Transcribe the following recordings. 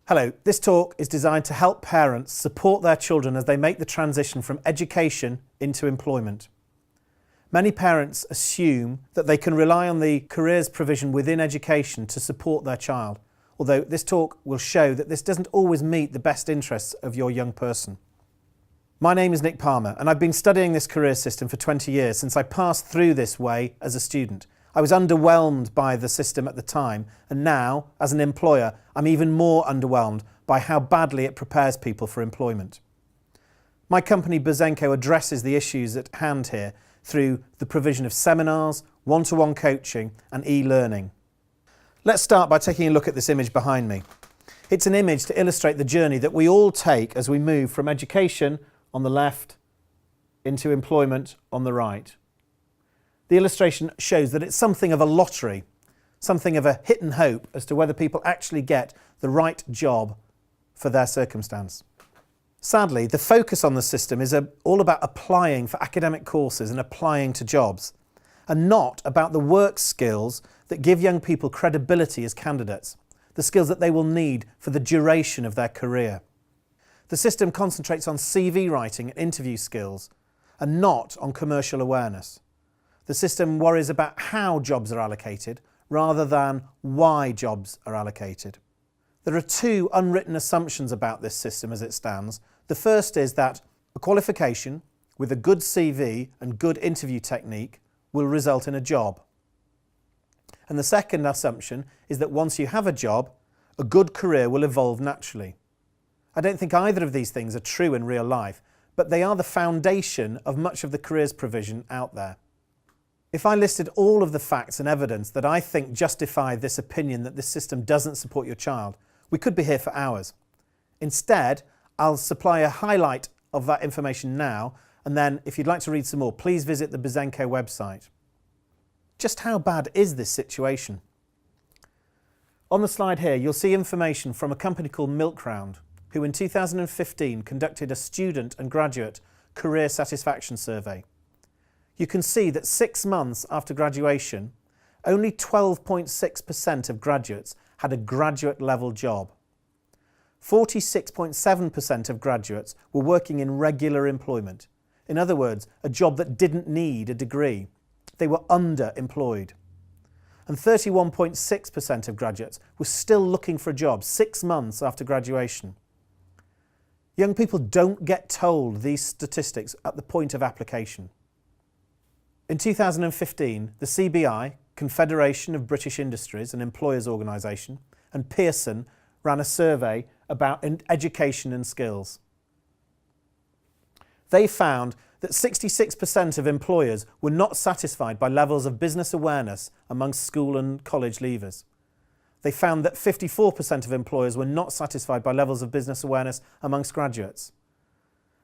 Hello, this talk is designed to help parents support their children as they make the transition from education into employment. Many parents assume that they can rely on the careers provision within education to support their child, although this talk will show that this doesn't always meet the best interests of your young person. My name is Nick Palmer and I've been studying this career system for 20 years since I passed through this way as a student. I was underwhelmed by the system at the time, and now, as an employer, I'm even more underwhelmed by how badly it prepares people for employment. My company Bizenko addresses the issues at hand here through the provision of seminars, one-to-one coaching and e-learning. Let's start by taking a look at this image behind me. It's an image to illustrate the journey that we all take as we move from education on the left into employment on the right. The illustration shows that it's something of a lottery, something of a hit and hope as to whether people actually get the right job for their circumstance. Sadly, the focus on the system is all about applying for academic courses and applying to jobs, and not about the work skills that give young people credibility as candidates, the skills that they will need for the duration of their career. The system concentrates on CV writing and interview skills, and not on commercial awareness. The system worries about how jobs are allocated rather than why jobs are allocated. There are two unwritten assumptions about this system as it stands. The first is that a qualification with a good CV and good interview technique will result in a job. And the second assumption is that once you have a job, a good career will evolve naturally. I don't think either of these things are true in real life, but they are the foundation of much of the careers provision out there. If I listed all of the facts and evidence that I think justify this opinion that this system doesn't support your child, we could be here for hours. Instead, I'll supply a highlight of that information now, and then if you'd like to read some more, please visit the Bizenko website. Just how bad is this situation? On the slide here, you'll see information from a company called Milkround, who in 2015 conducted a student and graduate career satisfaction survey. You can see that 6 months after graduation, only 12.6% of graduates had a graduate level job. 46.7% of graduates were working in regular employment. In other words, a job that didn't need a degree. They were underemployed. And 31.6% of graduates were still looking for a job 6 months after graduation. Young people don't get told these statistics at the point of application. In 2015, the CBI, Confederation of British Industries and Employers Organisation, and Pearson ran a survey about education and skills. They found that 66% of employers were not satisfied by levels of business awareness amongst school and college leavers. They found that 54% of employers were not satisfied by levels of business awareness amongst graduates.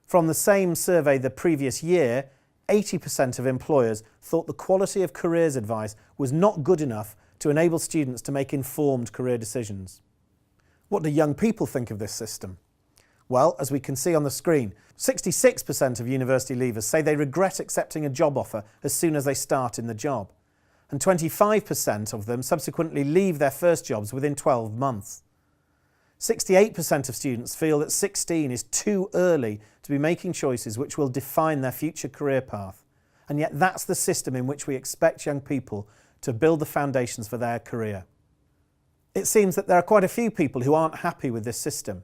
From the same survey the previous year, 80% of employers thought the quality of careers advice was not good enough to enable students to make informed career decisions. What do young people think of this system? Well, as we can see on the screen, 66% of university leavers say they regret accepting a job offer as soon as they start in the job, and 25% of them subsequently leave their first jobs within 12 months. 68% of students feel that 16 is too early to be making choices which will define their future career path, and yet that's the system in which we expect young people to build the foundations for their career. It seems that there are quite a few people who aren't happy with this system.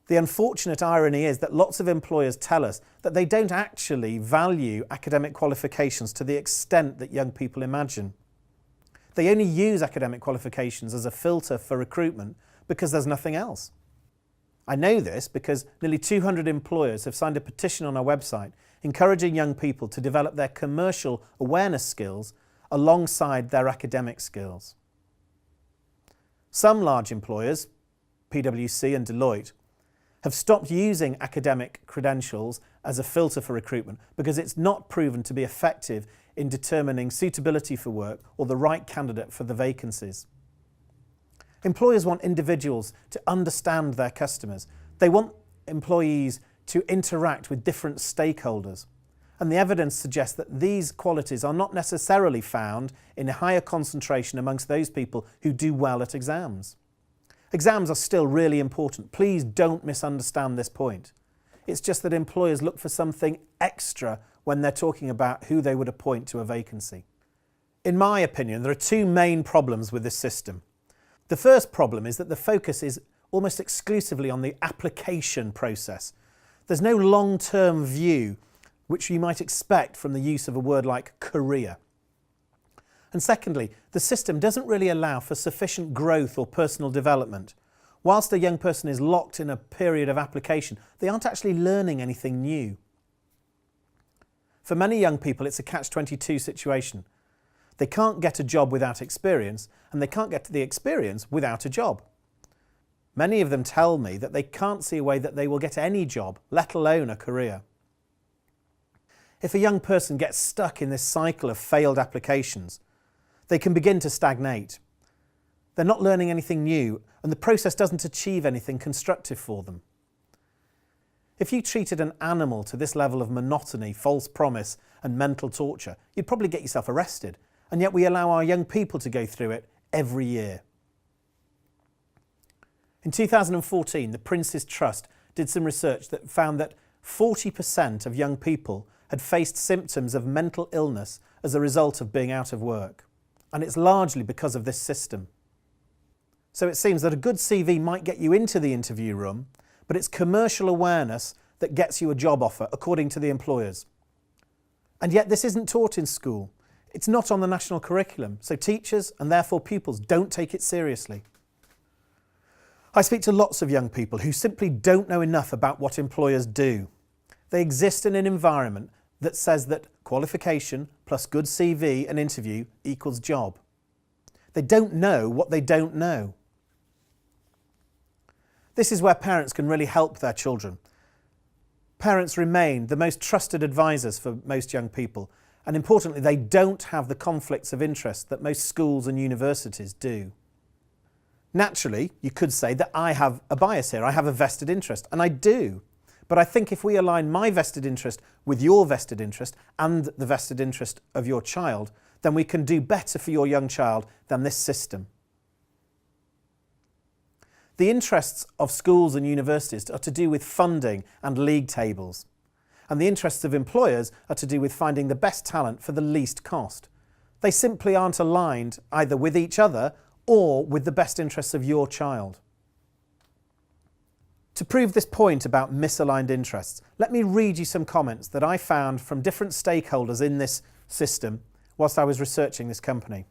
The unfortunate irony is that lots of employers tell us that they don't actually value academic qualifications to the extent that young people imagine. They only use academic qualifications as a filter for recruitment because there's nothing else. I know this because nearly 200 employers have signed a petition on our website encouraging young people to develop their commercial awareness skills alongside their academic skills. Some large employers, PwC and Deloitte, have stopped using academic credentials as a filter for recruitment because it's not proven to be effective in determining suitability for work or the right candidate for the vacancies. Employers want individuals to understand their customers. They want employees to interact with different stakeholders. And the evidence suggests that these qualities are not necessarily found in a higher concentration amongst those people who do well at exams. Exams are still really important. Please don't misunderstand this point. It's just that employers look for something extra when they're talking about who they would appoint to a vacancy. In my opinion, there are two main problems with this system. The first problem is that the focus is almost exclusively on the application process. There's no long-term view, which you might expect from the use of a word like career. And secondly, the system doesn't really allow for sufficient growth or personal development. Whilst a young person is locked in a period of application, they aren't actually learning anything new. For many young people, it's a catch-22 situation. They can't get a job without experience, and they can't get the experience without a job. Many of them tell me that they can't see a way that they will get any job, let alone a career. If a young person gets stuck in this cycle of failed applications, they can begin to stagnate. They're not learning anything new, and the process doesn't achieve anything constructive for them. If you treated an animal to this level of monotony, false promise, and mental torture, you'd probably get yourself arrested, and yet we allow our young people to go through it every year. In 2014, the Prince's Trust did some research that found that 40% of young people had faced symptoms of mental illness as a result of being out of work. And it's largely because of this system. So it seems that a good CV might get you into the interview room, but it's commercial awareness that gets you a job offer, according to the employers. And yet this isn't taught in school. It's not on the national curriculum, so teachers and therefore pupils don't take it seriously. I speak to lots of young people who simply don't know enough about what employers do. They exist in an environment that says that qualification plus good CV and interview equals job. They don't know what they don't know. This is where parents can really help their children. Parents remain the most trusted advisors for most young people, and importantly, they don't have the conflicts of interest that most schools and universities do. Naturally, you could say that I have a bias here, I have a vested interest, and I do. But I think if we align my vested interest with your vested interest and the vested interest of your child, then we can do better for your young child than this system. The interests of schools and universities are to do with funding and league tables, and the interests of employers are to do with finding the best talent for the least cost. They simply aren't aligned either with each other or with the best interests of your child. To prove this point about misaligned interests, let me read you some comments that I found from different stakeholders in this system whilst I was researching this company.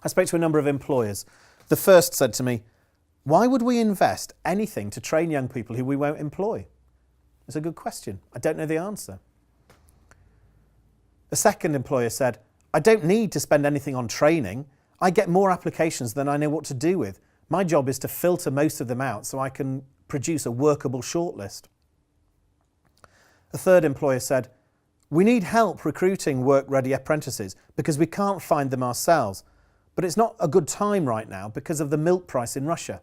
I spoke to a number of employers. The first said to me, "Why would we invest anything to train young people who we won't employ?" It's a good question. I don't know the answer. A second employer said, "I don't need to spend anything on training. I get more applications than I know what to do with. My job is to filter most of them out so I can produce a workable shortlist." A third employer said, "We need help recruiting work-ready apprentices because we can't find them ourselves, but it's not a good time right now because of the milk price in Russia."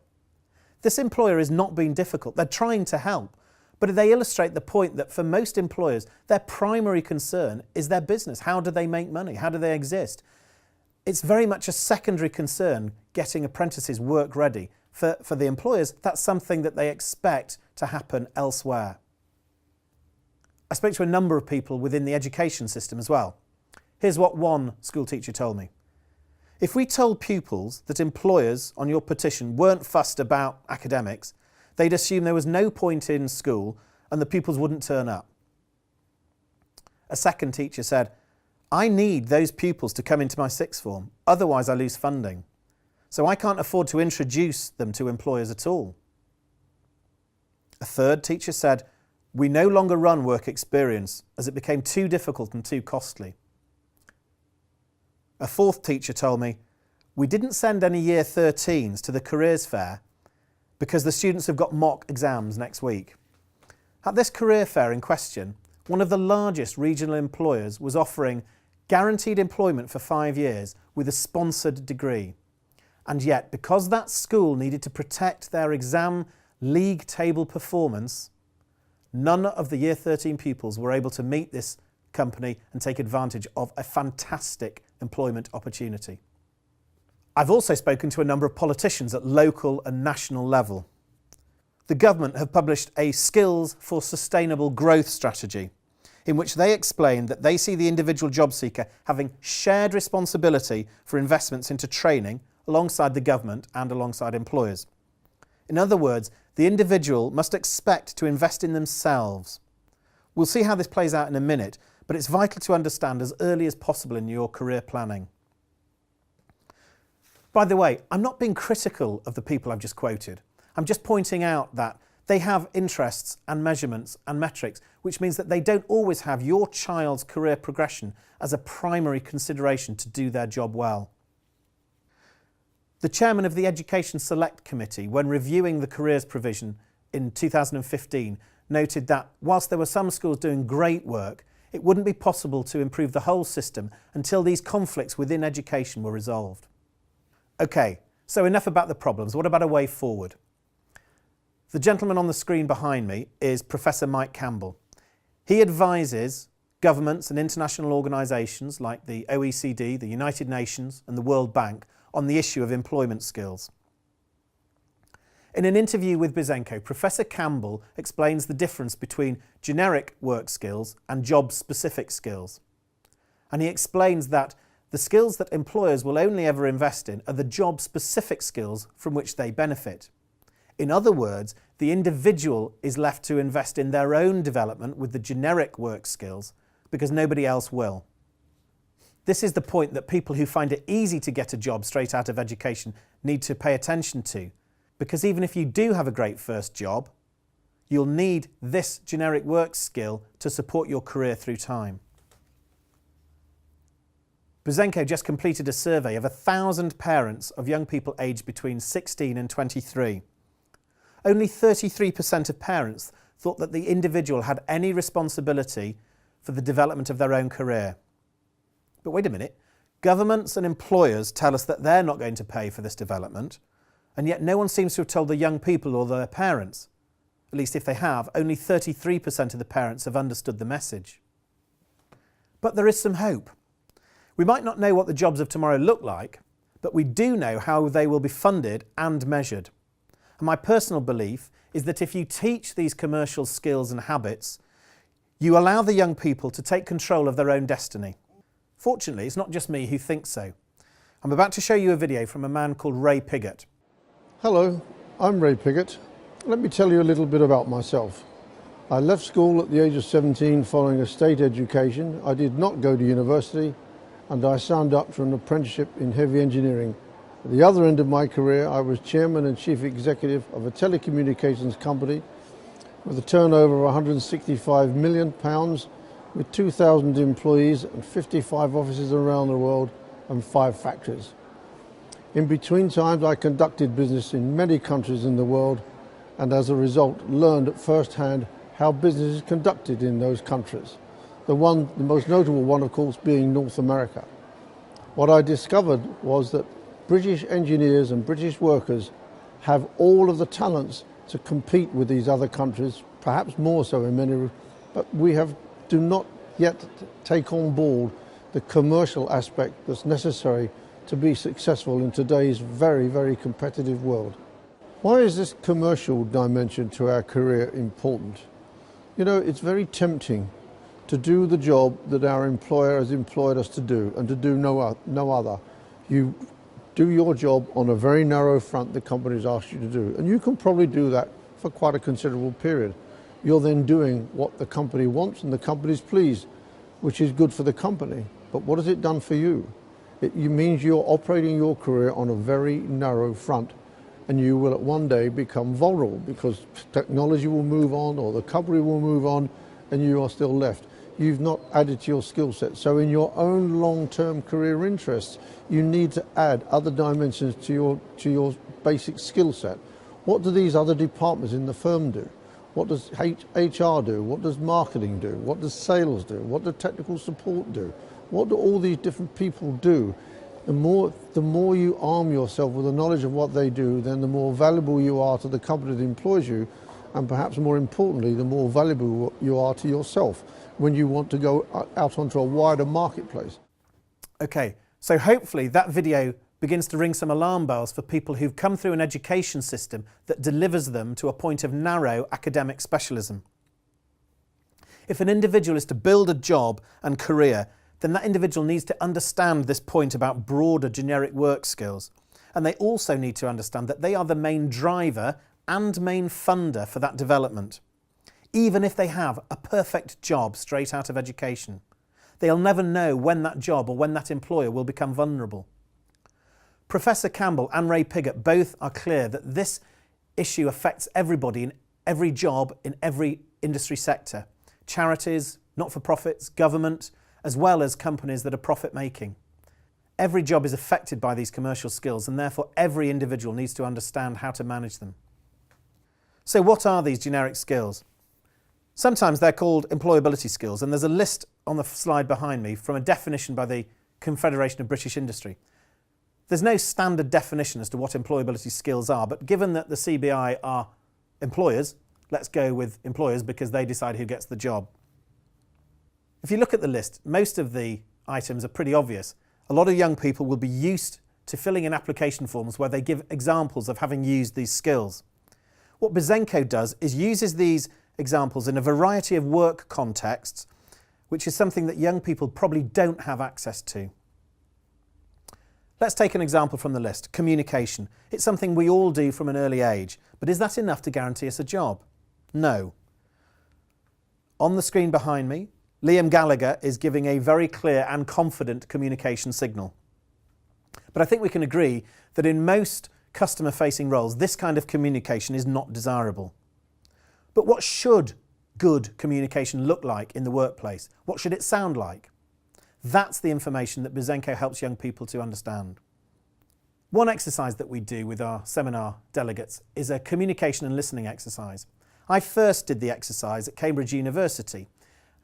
This employer is not being difficult. They're trying to help, but they illustrate the point that for most employers, their primary concern is their business. How do they make money? How do they exist? It's very much a secondary concern getting apprentices work ready. For the employers, that's something that they expect to happen elsewhere. I spoke to a number of people within the education system as well. Here's what one school teacher told me. "If we told pupils that employers on your petition weren't fussed about academics, they'd assume there was no point in school and the pupils wouldn't turn up." A second teacher said, "I need those pupils to come into my sixth form, otherwise I lose funding. So I can't afford to introduce them to employers at all." A third teacher said, "We no longer run work experience as it became too difficult and too costly." A fourth teacher told me, "We didn't send any year 13s to the careers fair because the students have got mock exams next week." At this career fair in question, one of the largest regional employers was offering guaranteed employment for 5 years with a sponsored degree. And yet, because that school needed to protect their exam league table performance, none of the year 13 pupils were able to meet this company and take advantage of a fantastic employment opportunity. I've also spoken to a number of politicians at local and national level. The government have published a Skills for Sustainable Growth strategy, in which they explain that they see the individual job seeker having shared responsibility for investments into training alongside the government and alongside employers. In other words, the individual must expect to invest in themselves. We'll see how this plays out in a minute, but it's vital to understand as early as possible in your career planning. By the way, I'm not being critical of the people I've just quoted. I'm just pointing out that they have interests and measurements and metrics, which means that they don't always have your child's career progression as a primary consideration to do their job well. The chairman of the Education Select Committee, when reviewing the careers provision in 2015, noted that whilst there were some schools doing great work, it wouldn't be possible to improve the whole system until these conflicts within education were resolved. Okay, so enough about the problems. What about a way forward? The gentleman on the screen behind me is Professor Mike Campbell. He advises governments and international organisations like the OECD, the United Nations and the World Bank on the issue of employment skills. In an interview with Bizenko, Professor Campbell explains the difference between generic work skills and job-specific skills. And he explains that the skills that employers will only ever invest in are the job-specific skills from which they benefit. In other words, the individual is left to invest in their own development with the generic work skills because nobody else will. This is the point that people who find it easy to get a job straight out of education need to pay attention to, because even if you do have a great first job, you'll need this generic work skill to support your career through time. Bizenko just completed a survey of 1,000 parents of young people aged between 16 and 23. Only 33% of parents thought that the individual had any responsibility for the development of their own career. But wait a minute, governments and employers tell us that they're not going to pay for this development, and yet no one seems to have told the young people or their parents. At least if they have, only 33% of the parents have understood the message. But there is some hope. We might not know what the jobs of tomorrow look like, but we do know how they will be funded and measured. And my personal belief is that if you teach these commercial skills and habits, you allow the young people to take control of their own destiny. Fortunately, it's not just me who thinks so. I'm about to show you a video from a man called Ray Piggott. Hello, I'm Ray Piggott. Let me tell you a little bit about myself. I left school at the age of 17 following a state education. I did not go to university, and I signed up for an apprenticeship in heavy engineering. At the other end of my career, I was chairman and chief executive of a telecommunications company with a turnover of £165 million, with 2,000 employees and 55 offices around the world and 5 factories. In between times, I conducted business in many countries in the world, and as a result learned at first hand how business is conducted in those countries. The most notable one, of course, being North America. What I discovered was that British engineers and British workers have all of the talents to compete with these other countries, perhaps more so in many, but we do not yet take on board the commercial aspect that's necessary to be successful in today's very, very competitive world. Why is this commercial dimension to our career important? You know, it's very tempting to do the job that our employer has employed us to do and to do no other. You do your job on a very narrow front the company's asked you to do, and you can probably do that for quite a considerable period. You're then doing what the company wants and the company's pleased, which is good for the company. But what has it done for you? It means you're operating your career on a very narrow front, and you will at one day become vulnerable because technology will move on or the company will move on and you are still left. You've not added to your skill set. So in your own long-term career interests, you need to add other dimensions to your basic skill set. What do these other departments in the firm do? What does HR do? What does marketing do? What does sales do? What does technical support do? What do all these different people do? The more you arm yourself with the knowledge of what they do, then the more valuable you are to the company that employs you, and perhaps more importantly, the more valuable you are to yourself when you want to go out onto a wider marketplace. Okay, so hopefully that video begins to ring some alarm bells for people who've come through an education system that delivers them to a point of narrow academic specialism. If an individual is to build a job and career, then that individual needs to understand this point about broader generic work skills. And they also need to understand that they are the main driver and main funder for that development. Even if they have a perfect job straight out of education, they'll never know when that job or when that employer will become vulnerable. Professor Campbell and Ray Piggott both are clear that this issue affects everybody in every job in every industry sector. Charities, not-for-profits, government, as well as companies that are profit-making. Every job is affected by these commercial skills, and therefore every individual needs to understand how to manage them. So what are these generic skills? Sometimes they're called employability skills, and there's a list on the slide behind me from a definition by the Confederation of British Industry. There's no standard definition as to what employability skills are, but given that the CBI are employers, let's go with employers because they decide who gets the job. If you look at the list, most of the items are pretty obvious. A lot of young people will be used to filling in application forms where they give examples of having used these skills. What Bizenko does is uses these examples in a variety of work contexts, which is something that young people probably don't have access to. Let's take an example from the list, communication. It's something we all do from an early age, but is that enough to guarantee us a job? No. On the screen behind me, Liam Gallagher is giving a very clear and confident communication signal. But I think we can agree that in most customer-facing roles, this kind of communication is not desirable. But what should good communication look like in the workplace? What should it sound like? That's the information that Bizenko helps young people to understand. One exercise that we do with our seminar delegates is a communication and listening exercise. I first did the exercise at Cambridge University.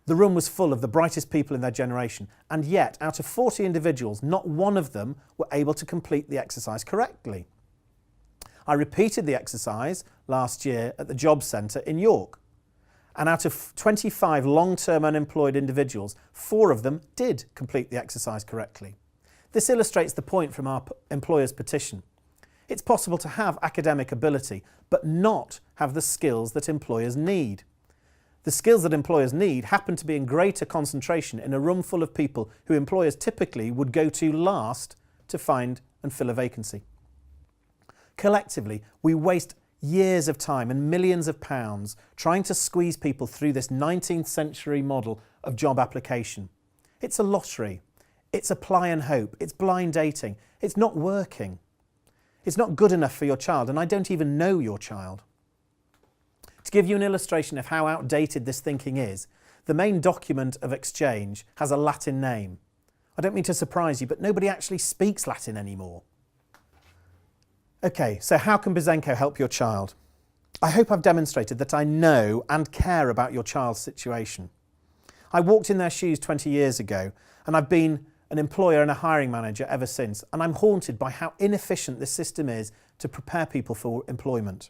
The room was full of the brightest people in their generation, and yet out of 40 individuals, not one of them were able to complete the exercise correctly. I repeated the exercise last year at the Jobs Centre in York, and out of 25 long-term unemployed individuals, 4 of them did complete the exercise correctly. This illustrates the point from our employer's petition. It's possible to have academic ability, but not have the skills that employers need. The skills that employers need happen to be in greater concentration in a room full of people who employers typically would go to last to find and fill a vacancy. Collectively, we waste years of time and millions of pounds trying to squeeze people through this 19th century model of job application. It's a lottery. It's apply and hope. It's blind dating. It's not working. It's not good enough for your child, and I don't even know your child. To give you an illustration of how outdated this thinking is, the main document of exchange has a Latin name. I don't mean to surprise you, but nobody actually speaks Latin anymore. Okay, so how can Bizenko help your child? I hope I've demonstrated that I know and care about your child's situation. I walked in their shoes 20 years ago, and I've been an employer and a hiring manager ever since, and I'm haunted by how inefficient this system is to prepare people for employment.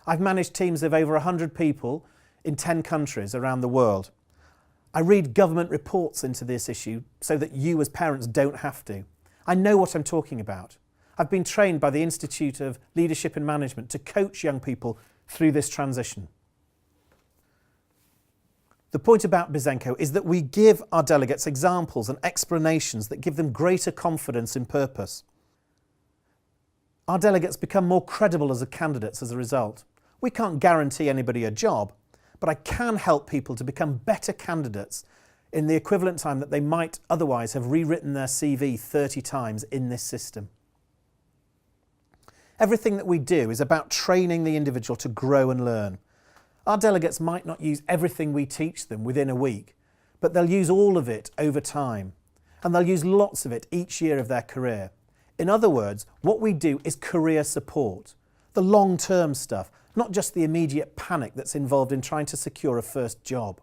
I've managed teams of over 100 people in 10 countries around the world. I read government reports into this issue so that you as parents don't have to. I know what I'm talking about. I've been trained by the Institute of Leadership and Management to coach young people through this transition. The point about Bizenko is that we give our delegates examples and explanations that give them greater confidence in purpose. Our delegates become more credible as candidates as a result. We can't guarantee anybody a job, but I can help people to become better candidates in the equivalent time that they might otherwise have rewritten their CV 30 times in this system. Everything that we do is about training the individual to grow and learn. Our delegates might not use everything we teach them within a week, but they'll use all of it over time, and they'll use lots of it each year of their career. In other words, what we do is career support, the long-term stuff, not just the immediate panic that's involved in trying to secure a first job.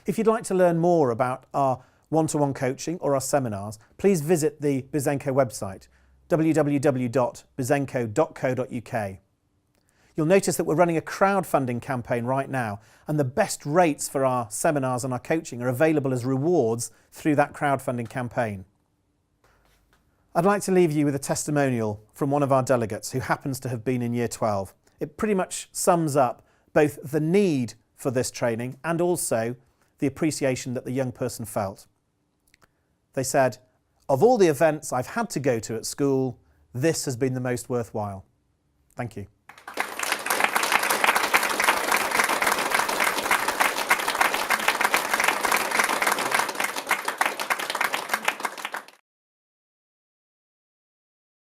If you'd like to learn more about our one-to-one coaching or our seminars, please visit the Bizenko website, www.bizenko.co.uk. You'll notice that we're running a crowdfunding campaign right now, and the best rates for our seminars and our coaching are available as rewards through that crowdfunding campaign. I'd like to leave you with a testimonial from one of our delegates who happens to have been in Year 12. It pretty much sums up both the need for this training and also the appreciation that the young person felt. They said, "Of all the events I've had to go to at school, this has been the most worthwhile." Thank you.